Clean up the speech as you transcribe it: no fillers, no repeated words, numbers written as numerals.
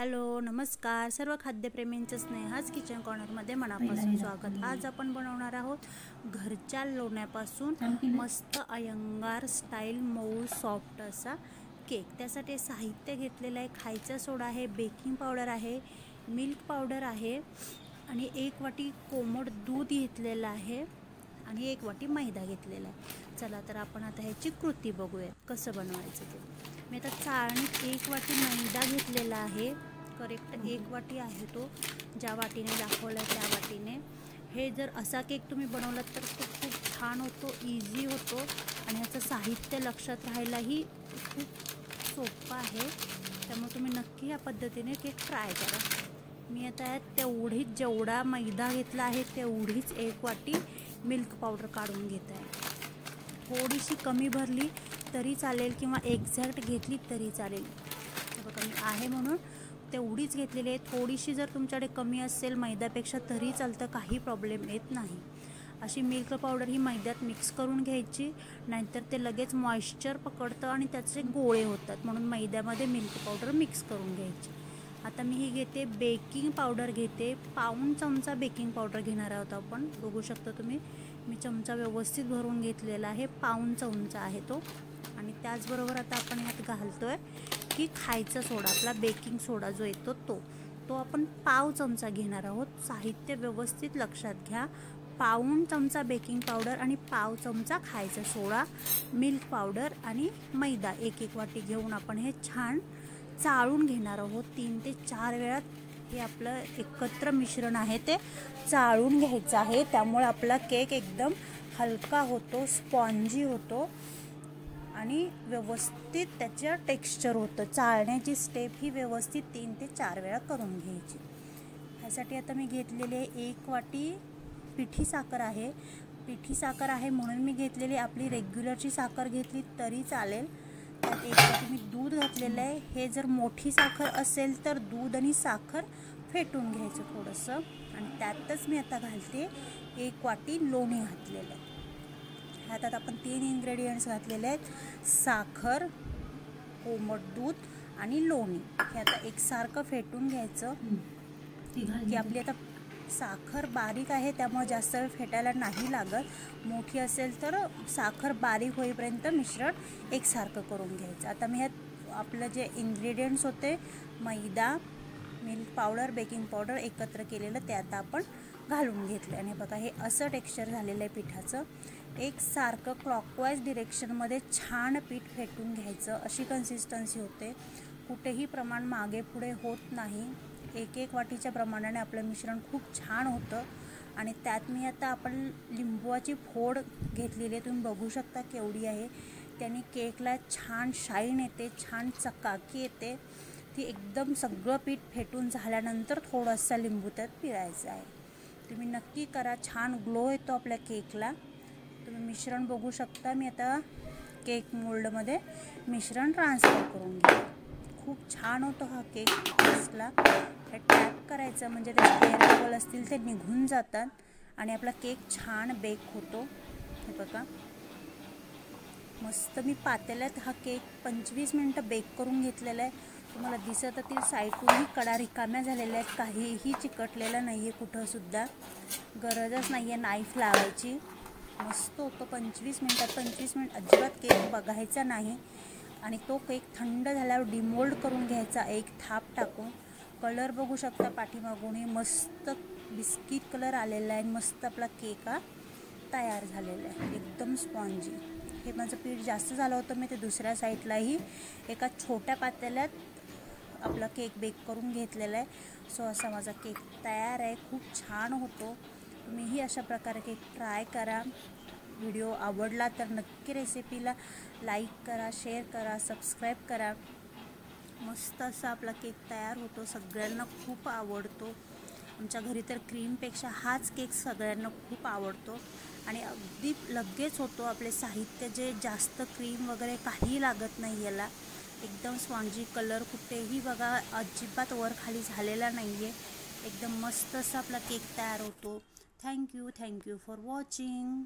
Hello नमस्कार सर्व खाद्यप्रेमींचं स्नेहाच kitchen कॉर्नरमध्ये मनापासून स्वागत। आज आपण बनवणार आहोत घरच्या लोण्यापासून मस्त अयंगार स्टाईल मऊ सॉफ्ट असा केक। त्यासाठी साहित्य घेतलेलं आहे, खायचा सोडा आहे, बेकिंग पावडर आहे, मिल्क पावडर आहे आणि 1 वाटी कोमट दूध घेतलेलं आहे आणि 1 वाटी मैदा घेतलेला आहे। चला तर आपण आता ह्याची कृती बघूया कसं बनवायचं ते। मी आता चाळणीत 1 वाटी मैदा घेतलेला आहे, करेक्ट 1 वाटी आहे तो, ज्या वाटीने दाखवलं त्या वाटीने। हे जर असा केक तुम्ही बनवलात तर तो खूप छान होतो, इझी होतो आणि ह्याचं साहित्य लक्षात राहायलाही खूप सोपं आहे, त्यामुळे तुम्ही नक्की ह्या पद्धतीने केक ट्राय करा। मी आता तेवढीच जेवढा मैदा घेतला आहे तेवढीच 1 वाटी मिल्क पावडर काढून घेत आहे। थोडीशी कमी भरली तरी चालेल किंवा एक्झॅक्ट घेतली तरी चालेल। बघा मी आहे म्हणून तेवढीच घेतलेली आहे। थोडीशी जर तुमच्याकडे कमी असेल मैद्यापेक्षा तरी चालतं, काही प्रॉब्लेम येत नाही। अशी मिल्क पावडर ही मैद्यात मिक्स करून घ्यायची, नाहीतर ते लगेच मॉइश्चर पकडतं आणि त्याचे गोळे होतात, म्हणून मैद्यामध्ये मिल्क पावडर मिक्स करून घ्यायची। आता मी ही घेते बेकिंग पावडर घेते, पाऊण चमचा बेकिंग पावडर घेणार आहोत आपण। बघू शकता तुम्ही मी चमचा व्यवस्थित भरून घेतलेला आहे, पाऊण चमचा आहे तो। आणि त्याचबरोबर आता आपण ह्यात घालतोय की खायचा सोडा, आपला बेकिंग सोडा जो येतो तो आपण पाव चमचा घेणार आहोत। साहित्य व्यवस्थित लक्षात घ्या, पाऊण चमचा बेकिंग पावडर आणि पाव चमचा खायचा सोडा, मिल्क पावडर आणि मैदा 1-1 वाटी घेऊन आपण हे छान चाळून घेणार आहोत। 3 ते 4 वेळा हे आपलं एकत्र मिश्रण आहे ते चाळून घ्यायचं आहे, त्यामुळे आपला केक एकदम हलका होतो, स्पॉन्जी होतो आणि व्यवस्थित त्याचं टेक्स्चर होतं। चाळण्याची स्टेप ही व्यवस्थित 3 ते 4 वेळा करून घ्यायची। ह्यासाठी आता मी घेतलेली आहे 1 वाटी पिठी साखर आहे। पिठी साखर आहे म्हणून मी घेतलेली, आपली रेग्युलरची साखर घेतली तरी चालेल। त्यात 1 वाटी मी दूध घातलेलं आहे। हे जर मोठी साखर असेल तर दूध आणि साखर फेटून घ्यायचं थोडंसं, आणि त्यातच मी आता घालते 1 वाटी लोणी घातलेलं आहे। ह्यात आपण 3 इन्ग्रेडियंट्स घातलेले आहेत, साखर, कोमट दूध आणि लोणी। हे आता एकसारखं फेटून घ्यायचं की आपली आता साखर बारीक आहे त्यामुळे जास्त वेळ फेटायला नाही लागत। मोठी असेल तर साखर बारीक होईपर्यंत मिश्रण एकसारखं करून घ्यायचं। आता मी ह्यात आपलं जे इन्ग्रेडियंट्स होते, मैदा, मिल्क पावडर, बेकिंग पावडर एकत्र केलेलं ते आता आपण घालून घेतलं आणि बघा हे असं टेक्स्चर झालेलं आहे पिठाचं। एकसारखं क्लॉकवाईज डिरेक्शनमध्ये छान पीठ फेटून घ्यायचं, अशी कन्सिस्टन्सी होते। कुठेही प्रमाण मागे पुढे होत नाही। 1-1 वाटीच्या प्रमाणाने आपलं मिश्रण खूप छान होतं। आणि त्यात मी आता आपण लिंबूची फोड घेतलेली आहे, तुम्ही बघू शकता केवढी आहे। त्याने केकला छान शाईन येते, छान चकाकी येते। ती एकदम सगळं पीठ फेटून झाल्यानंतर थोडासा लिंबू त्यात पिळायचा आहे। तुम्ही नक्की करा, छान ग्लो येतो आपल्या केकला। तुम्ही मिश्रण बघू शकता। मी आता केक मोल्डमध्ये मिश्रण ट्रान्सफर करून घेते। खूप छान होतो हा केक टेस्टला। हे टॅप करायचं म्हणजे त्याचे एअर बबल असतील ते निघून जातात आणि आपला केक छान बेक होतो। हे बघा मस्त मी पातेल्यात हा केक 25 मिनिटं बेक करून घेतलेला आहे। तुम्हाला दिसत असतील साईडूनही कडा रिकाम्या झालेल्या आहेत, काहीही चिकटलेलं नाही आहे कुठंसुद्धा, गरजच नाही आहे नाईफ लावायची। मस्त होतो 25 मिनिटात। 25 मिनिट अजिबात केक बघायचा नाही आणि तो केक थंड झाल्यावर डिमोल्ड करून घ्यायचा, एक थाप टाकून। कलर बघू शकता पाठीमागूनही मस्त बिस्किट कलर आलेला आहे। मस्त आपला केक हा तयार झालेला आहे, एकदम स्पॉन्जी। हे माझं पीठ जास्त झालं होतं, मी ते दुसऱ्या साईडलाही एका छोट्या पातेल्यात आपला केक बेक करून घेतलेला आहे। सो असा माझा केक तयार आहे, खूप छान होतो। तुम्हीही अशा प्रकारे केक ट्राय करा। व्हिडिओ आवडला तर नक्की रेसिपीला लाईक करा, शेअर करा, सबस्क्राईब करा। मस्त असा आपला केक तयार होतो, सगळ्यांना खूप आवडतो। आमच्या घरी तर क्रीमपेक्षा हाच केक सगळ्यांना खूप आवडतो आणि अगदी लगेच होतो। आपले साहित्य जे जास्त क्रीम वगैरे काही लागत नाही याला, एकदम स्पॉन्जी। कलर कुठेही बघा अजिबात वर खाली झालेला नाही आहे, एकदम मस्त असा आपला केक तयार होतो। Thank you for watching.